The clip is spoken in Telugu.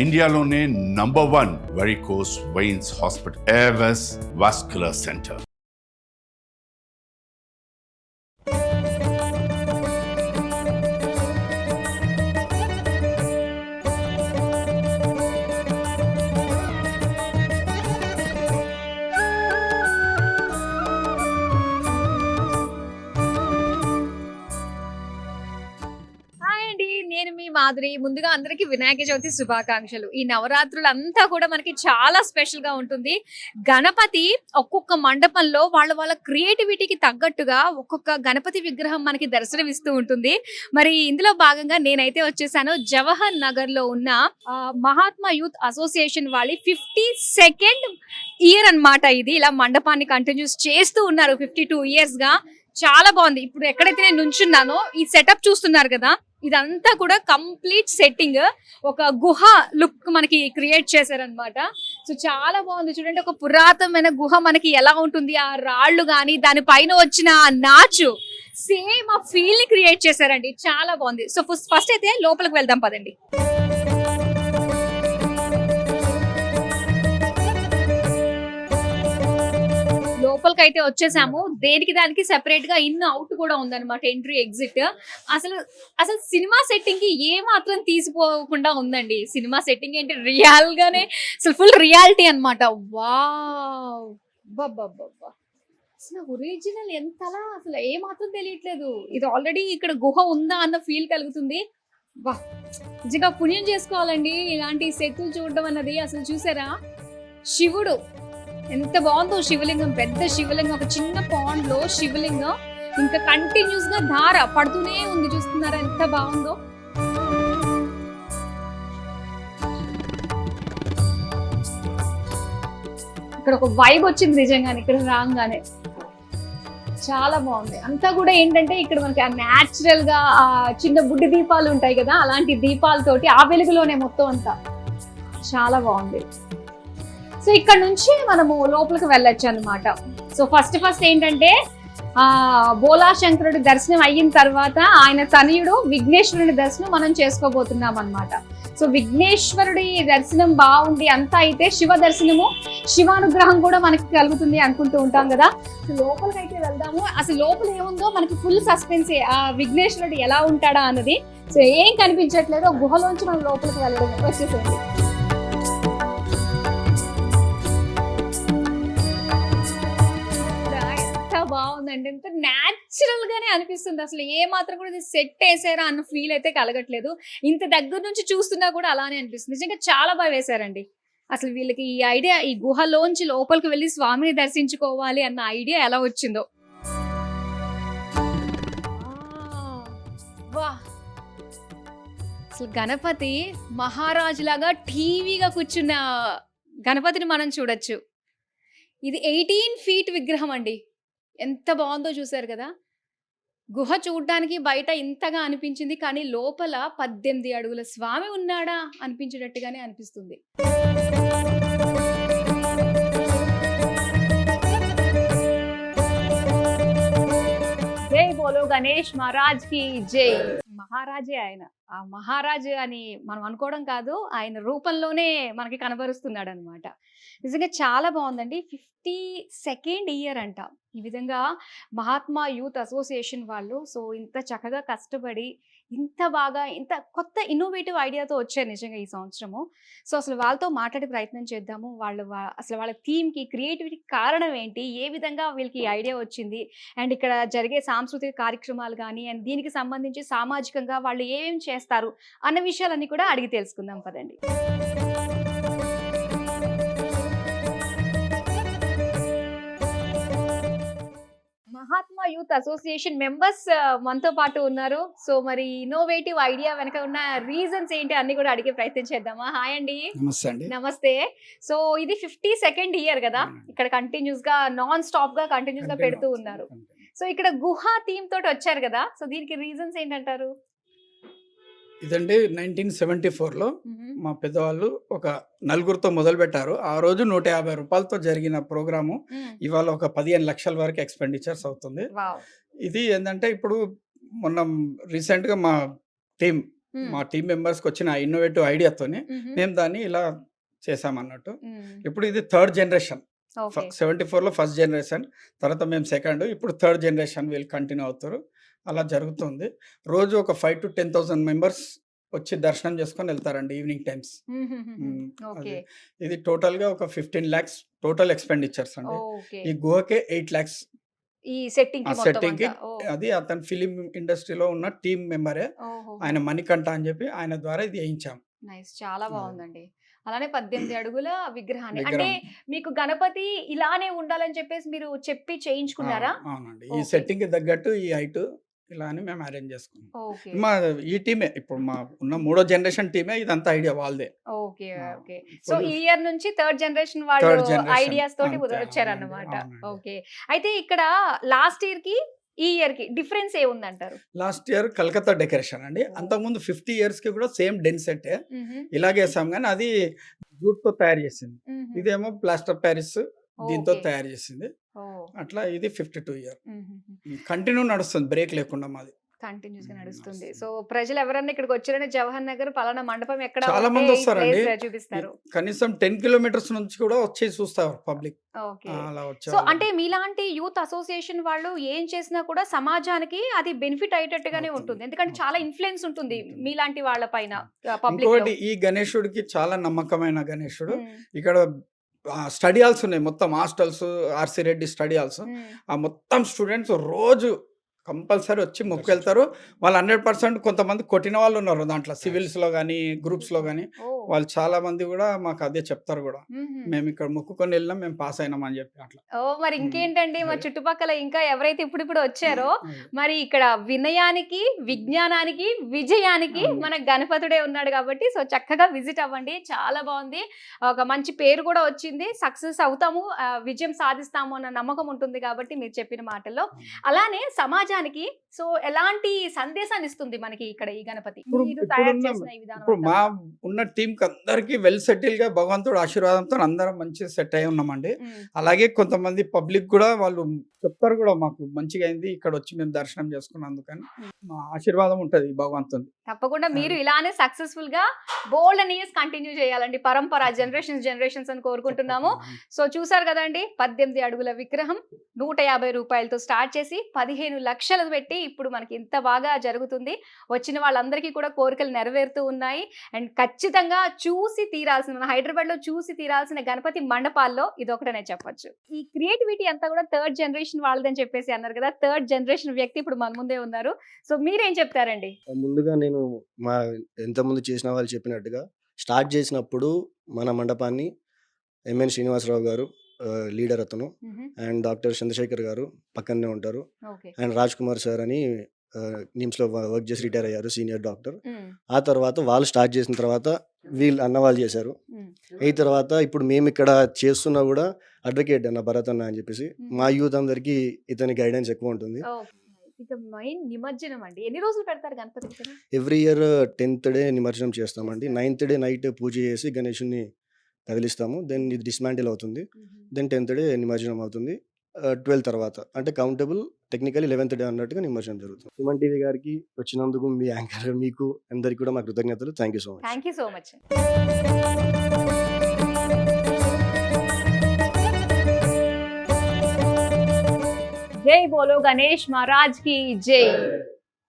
ఇండియాలోనే #1 varicose veins hospital Avis vascular centre. నేను మీ మాధురి. ముందుగా అందరికీ వినాయక చవితి శుభాకాంక్షలు. ఈ నవరాత్రులంతా కూడా మనకి చాలా స్పెషల్ గా ఉంటుంది. గణపతి ఒక్కొక్క మండపంలో వాళ్ళ క్రియేటివిటీకి తగ్గట్టుగా ఒక్కొక్క గణపతి విగ్రహం మనకి దర్శనమిస్తూ ఉంటుంది. మరి ఇందులో భాగంగా నేనైతే వచ్చేసాను జవహర్ నగర్ లో ఉన్న మహాత్మా యూత్ అసోసియేషన్ వాళ్ళ 52nd ఇయర్ అన్నమాట. ఇది ఇలా మండపాన్ని కంటిన్యూస్ చేస్తూ ఉన్నారు 52 years గా. చాలా బాగుంది. ఇప్పుడు ఎక్కడైతే నేను నుంచున్నానో ఈ సెటప్ చూస్తున్నారు కదా, ఇదంతా కూడా కంప్లీట్ సెట్టింగ్. ఒక గుహ లుక్ మనకి క్రియేట్ చేశారనమాట. సో చాలా బాగుంది. చూడండి, ఒక పురాతనమైన గుహ మనకి ఎలా ఉంటుంది, ఆ రాళ్ళు కానీ దానిపైన వచ్చిన ఆ నాచు సేమ్ ఆ ఫీల్ ని క్రియేట్ చేశారండి. చాలా బాగుంది. సో ఫస్ట్ అయితే లోపలికి వెళ్దాం పదండి. లోపలికి అయితే వచ్చేసాము. దేనికి దానికి సెపరేట్ గా ఇన్ అవుట్ కూడా ఉందన్నమాట, ఎంట్రీ ఎగ్జిట్. అసలు అసలు సినిమా సెట్టింగ్ కి ఏ మాత్రం తీసిపోకుండా ఉందండి. సినిమా సెట్టింగ్ ఏంటి, రియల్ గానే అసలు ఫుల్ రియాలిటీ అనమాట. వావ్, అసలు ఒరిజినల్ ఎంతలా అసలు ఏ మాత్రం తెలియట్లేదు. ఇది ఆల్రెడీ ఇక్కడ గుహ ఉందా అన్న ఫీల్ కలుగుతుంది. వా, నిజంగా పుణ్యం చేసుకోవాలండి ఇలాంటి సెట్లు చూడడం అన్నది. అసలు చూసారా, శివుడు ఎంత బాగుందో. శివలింగం, పెద్ద శివలింగం, ఒక చిన్న పాండ్ లో శివలింగం, ఇంకా కంటిన్యూస్ గా ధార పడుతూనే ఉంది. చూస్తున్నారా ఎంత బాగుందో. ఇక్కడ ఒక వైబ్ వచ్చింది నిజంగానే ఇక్కడ రాగానే. చాలా బాగుంది. అంతా కూడా ఏంటంటే ఇక్కడ మనకి న్యాచురల్ గా ఆ చిన్న బుడ్డి దీపాలు ఉంటాయి కదా, అలాంటి దీపాలతోటి ఆ వెలుగులోనే మొత్తం అంతా చాలా బాగుంది. సో ఇక్కడ నుంచి మనము లోపలికి వెళ్ళొచ్చు అనమాట. సో ఫస్ట్ ఏంటంటే బోలా శంకరుడి దర్శనం అయిన తర్వాత ఆయన తనయుడు విఘ్నేశ్వరుడి దర్శనం మనం చేసుకోబోతున్నాం అనమాట. సో విఘ్నేశ్వరుడి దర్శనం బాగుంది అంతా అయితే శివ దర్శనము, శివానుగ్రహం కూడా మనకి కలుగుతుంది అనుకుంటూ ఉంటాం కదా. లోపలికి అయితే వెళ్దాము. అసలు లోపల ఏముందో మనకి ఫుల్ సస్పెన్సే, ఆ విఘ్నేశ్వరుడు ఎలా ఉంటాడా అన్నది. సో ఏం కనిపించట్లేదు, గుహలోంచి మనం లోపలికి వెళ్ళడం. వచ్చేసేయండి. బాగుందండి, ఎంత న్యాచురల్ గానే అనిపిస్తుంది. అసలు ఏ మాత్రం కూడా ఇది సెట్ వేసారా అన్న ఫీల్ అయితే కలగట్లేదు. ఇంత దగ్గర నుంచి చూస్తున్నా కూడా అలానే అనిపిస్తుంది. నిజంగా చాలా బాగా వేశారండి. అసలు వీళ్ళకి ఈ ఐడియా, ఈ గుహలోంచి లోపలికి వెళ్ళి స్వామిని దర్శించుకోవాలి అన్న ఐడియా ఎలా వచ్చిందో. వా, అసలు గణపతి మహారాజు లాగా టీవీగా కూర్చున్న గణపతిని మనం చూడొచ్చు. ఇది 18 feet విగ్రహం అండి. ఎంత బాగుందో చూసారు కదా. గుహ చూడ్డానికి బయట ఇంతగా అనిపించింది, కానీ లోపల 18 అడుగుల స్వామి ఉన్నాడా అనిపించేటట్టుగానే అనిపిస్తుంది. జై బోలో గణేష్ మహారాజ్ కి జై. మహారాజే ఆయన. ఆ మహారాజు అని మనం అనుకోవడం కాదు, ఆయన రూపంలోనే మనకి కనబరుస్తున్నాడు అనమాట. నిజంగా చాలా బాగుందండి. 52nd ఇయర్ అంట. ఈ విధంగా మహాత్మా యూత్ అసోసియేషన్ వాళ్ళు సో ఇంత చక్కగా కష్టపడి ఇంత బాగా ఇంత కొత్త ఇన్నోవేటివ్ ఐడియాతో వచ్చారు నిజంగా ఈ సంవత్సరము. సో అసలు వాళ్ళతో మాట్లాడే ప్రయత్నం చేద్దాము. అసలు వాళ్ళ థీమ్కి, క్రియేటివిటీకి కారణం ఏంటి, ఏ విధంగా వీళ్ళకి ఈ ఐడియా వచ్చింది, అండ్ ఇక్కడ జరిగే సాంస్కృతిక కార్యక్రమాలు కానీ అండ్ దీనికి సంబంధించి సామాజికంగా వాళ్ళు ఏమేమి చేస్తారు అన్న విషయాలన్నీ కూడా అడిగి తెలుసుకుందాం పదండి. మహాత్మా యూత్ అసోసియేషన్ మెంబర్స్ మనతో పాటు ఉన్నారు. సో మరి ఇన్నోవేటివ్ ఐడియా వెనక ఉన్న రీజన్స్ ఏంటి అన్ని కూడా అడిగే ప్రయత్నం చేద్దామా. హాయ్ అండి. నమస్తే. సో ఇది 52nd ఇయర్ కదా, ఇక్కడ కంటిన్యూస్ గా నాన్ స్టాప్ గా కంటిన్యూస్ గా పెడుతూ ఉన్నారు. సో ఇక్కడ గుహ థీమ్ తోటి వచ్చారు కదా, సో దీనికి రీజన్స్ ఏంటంటారు? ఇదండి 1974లో మా పెద్దవాళ్ళు ఒక నలుగురితో మొదలు పెట్టారు. ఆ రోజు 150 రూపాయలతో జరిగిన ప్రోగ్రాము ఇవాళ ఒక 15 లక్షల వరకు ఎక్స్పెండిచర్స్ అవుతుంది. ఇది ఏంటంటే ఇప్పుడు మొన్న రీసెంట్గా మా టీం మా టీమ్ మెంబర్స్కి వచ్చిన ఇన్నోవేటివ్ ఐడియాతోని మేము దాన్ని ఇలా చేసామన్నట్టు. ఇప్పుడు ఇది థర్డ్ జనరేషన్. 74లో ఫస్ట్ జనరేషన్, తర్వాత మేము సెకండ్, ఇప్పుడు థర్డ్ జనరేషన్ వీళ్ళు కంటిన్యూ అవుతారు. అలా జరుగుతుంది. రోజు ఒక 5 to 10,000 మెంబర్స్ వచ్చి దర్శనం చేసుకొని వెళ్తారండి ఈవినింగ్ టైమ్స్. ఇది టోటల్గా ఒక 15 lakhs టోటల్ ఎక్స్పెండిచర్స్ అండి. ఈ గుహకే 8 lakhs ఈ సెట్టింగ్ కి. అది అతను ఫిలిం ఇండస్ట్రీలో ఉన్న టీమ్ మెంబరే, ఆయన మణికంఠ అని చెప్పి ఆయన ద్వారా ఇది వేయించాం. చాలా బాగుందండి. అలానే 18 అడుగుల విగ్రహాన్ని అంటే మీకు గణపతి ఇలానే ఉండాలని చెప్పేసి మీరు చెప్పి చేయించుకున్నారా? అవునండి, ఈ సెట్టింగ్ కి తగ్గట్టు ఈ హైట్ ఇలా అని మేము అరేంజ్ చేసుకున్నాం. మా ఈ టీమే ఇప్పుడు మా ఉన్న 3వ జనరేషన్ టీమే ఇదంతా ఐడియా వాళ్ళదే. Okay okay. సో ఈ ఇయర్ నుంచి థర్డ్ జనరేషన్ వాళ్ళు ఐడియాస్ తోటి వచ్చారన్నమాట. ఓకే. అయితే ఇక్కడ లాస్ట్ ఇయర్ కి ఈ ఇయర్ కి డిఫరెన్స్ ఏముందంటారు? లాస్ట్ ఇయర్ కలకత్తా డెకరేషన్ అండి. అంతకుముందు 50 years కి కూడా సేమ్ డెన్ సెట్ ఇలాగే వేసాం, కానీ అది జూట్ తో తయారు చేసింది. ఇదేమో ప్లాస్టర్ ప్యారిస్ దీంతో తయారు చేసింది. అట్లా ఇది 52 year కంటిన్యూ నడుస్తుంది, బ్రేక్ లేకుండా మాది కంటిన్యూస్ గా నడుస్తుంది. సో ప్రజలు ఎవరన్నా ఇక్కడికి వచ్చారని జవహర్ నగర్ పలానా మండపం ఎక్కడ చాలా మంది వస్తారండి, చూపిస్తారు. కనీసం 10 kilometers నుంచి కూడా వచ్చి చూస్తారు పబ్లిక్. సో అంటే మీలాంటి యూత్ అసోసియేషన్ వాళ్ళు ఏం చేసినా కూడా సమాజానికి అది బెనిఫిట్ అయ్యేటట్టుగానే ఉంటుంది, ఎందుకంటే చాలా ఇన్ఫ్లుయెన్స్ ఉంటుంది మీలాంటి వాళ్ళ పైన పబ్లిక్. ఈ గణేశుడికి చాలా నమ్మకమైన గణేశుడు. ఇక్కడ స్టడీ హాల్స్ ఉన్నాయి, మొత్తం hostels, RC Reddy study halls. ఆ మొత్తం స్టూడెంట్స్ రోజు కంపల్సరీ వచ్చి మొక్కుకెళ్తారు. వాళ్ళు 100%. కొంతమంది కొట్టిన వాళ్ళు ఉన్నారు దాంట్లో, సివిల్స్ లో కానీ గ్రూప్స్ లో కానీ. వాళ్ళు చాలా మంది కూడా మాకు అదే చెప్తారు కూడా, మేము ఇక్కడ మొక్కుకొని వెళ్ళినాం, మేము పాస్ అయినాం అని చెప్పి అట్లా. మరి ఇంకేంటండి, మా చుట్టుపక్కల ఇంకా ఎవరైతే ఇప్పుడు వచ్చారో మరి ఇక్కడ వినయానికి, విజ్ఞానానికి, విజయానికి మన గణపతుడే ఉన్నాడు కాబట్టి సో చక్కగా విజిట్ అవ్వండి. చాలా బాగుంది, ఒక మంచి పేరు కూడా వచ్చింది, సక్సెస్ అవుతాము, విజయం సాధిస్తాము అన్న నమ్మకం ఉంటుంది కాబట్టి మీరు చెప్పిన మాటల్లో. అలానే సమాజానికి సో ఎలాంటి సందేశాన్ని ఇస్తుంది మనకి ఇక్కడ ఈ గణపతి? ఇప్పుడు మా ఉన్న టీం అందరికి వెల్ సెటిల్ గా భగవంతుడు ఆశీర్వాదంతో అందరం మంచి సెట్ అయి ఉన్నామండి. అలాగే కొంతమంది పబ్లిక్ కూడా వాళ్ళు చెప్తారు కూడా, మాకు మంచిగా అయింది ఇక్కడ వచ్చి మేము దర్శనం చేసుకున్నందుకని. మా ఆశీర్వాదం ఉంటది భగవంతుని. తప్పకుండా మీరు ఇలానే సక్సెస్ఫుల్ గా బోల్డ్ అండ్ ఇయర్స్ కంటిన్యూ చేయాలండి, పరంపర జనరేషన్స్ అని కోరుకుంటున్నాము. సో చూసారు కదండి, 18 అడుగుల విగ్రహం 150 రూపాయలతో స్టార్ట్ చేసి 15 లక్షలు పెట్టి ఇప్పుడు మనకి ఇంత బాగా జరుగుతుంది. వచ్చిన వాళ్ళందరికీ కూడా కోరికలు నెరవేరుతూ ఉన్నాయి. అండ్ ఖచ్చితంగా చూసి తీరాల్సిన, మన హైదరాబాద్ లో చూసి తీరాల్సిన గణపతి మండపాల్లో ఇదొకటనే చెప్పొచ్చు. ఈ క్రియేటివిటీ అంతా కూడా థర్డ్ జనరేషన్ వాళ్ళదని చెప్పేసి అన్నారు కదా, థర్డ్ జనరేషన్ వ్యక్తి ఇప్పుడు మన ముందే ఉన్నారు. సో మీరేం చెప్తారండి? ముందుగా నేను మా ఎంతమంది చేసిన వాళ్ళు చెప్పినట్టుగా స్టార్ట్ చేసినప్పుడు మన మండపాన్ని ఎంఎన్ శ్రీనివాసరావు గారు లీడర్, అతను, అండ్ డాక్టర్ చంద్రశేఖర్ గారు పక్కనే ఉంటారు, అండ్ రాజ్ కుమార్ సార్ అని నిమ్స్ లో వర్క్ చేసి రిటైర్ అయ్యారు, సీనియర్ డాక్టర్. ఆ తర్వాత వాళ్ళు స్టార్ట్ చేసిన తర్వాత వీళ్ళు అన్నవాళ్ళు చేశారు. అయిన తర్వాత ఇప్పుడు మేము ఇక్కడ చేస్తున్నా కూడా అడ్వకేట్ అన్న భరత్ అన్న అని చెప్పేసి మా యూత్ అందరికి ఇతని గైడెన్స్ ఎక్కువ ఉంటుంది. నిమజ్జనం అండి ఎన్ని రోజులు పెడతారు Ganapati? Every year 10th day నిమజ్జనం చేస్తామండి. 9th day నైట్ పూజ చేసి గణేశుని కదిలిస్తాము. దెన్ ఇది డిస్మాంటిల్ అవుతుంది. దెన్ 10th day నిమజ్జనం అవుతుంది. 12 తర్వాత అంటే కౌంటబుల్ టెక్నికల్ 11th day అన్నట్టుగా నిమజ్జనం జరుగుతుంది. సుమన్ టీవీ గారికి వచ్చినందుకు మీ యాంకర్ మీకు అందరికి కూడా మా కృతజ్ఞతలు. Thank you so much. జై బోలో గణేష్ మహారాజ్ की जय.